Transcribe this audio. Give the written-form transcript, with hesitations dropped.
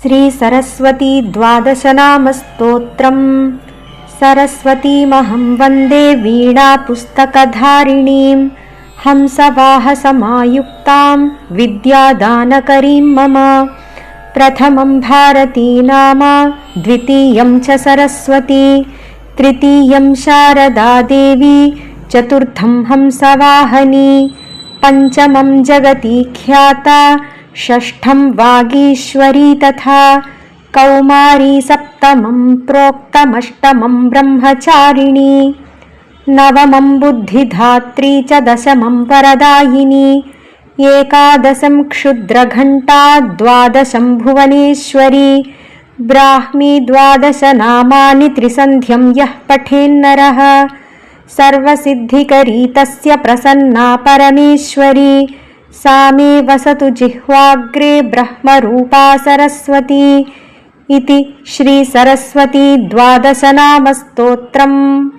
श्री सरस्वती द्वादशनामस्तोत्रम्। सरस्वतीमहं वन्दे वीणापुस्तकधारिणीं हंसवाहसमायुक्तां विद्यादानकरीं मम। प्रथमं भारती नाम, द्वितीयं च सरस्वती, तृतीयं शारदा देवी, चतुर्थं हंसवाहनी, पञ्चमं जगती ख्याता, षष्ठं वागीश्वरी तथा कौमारी, सप्तमं प्रोक्तमष्टमं ब्रह्मचारिणी, नवमं बुद्धिधात्री च दशमं वरदायिनी, एकादशं क्षुद्रघण्टा, द्वादशं भुवनेश्वरी, ब्राह्मी, द्वादश नामानि त्रिसन्ध्यं यः पठेन्नरः सर्वसिद्धिकरी तस्य प्रसन्ना परमेश्वरी। सा मे वसतु जिह्वाग्रे ब्रह्मरूपा सरस्वती। इति श्री सरस्वती द्वादशनामस्तोत्रम्।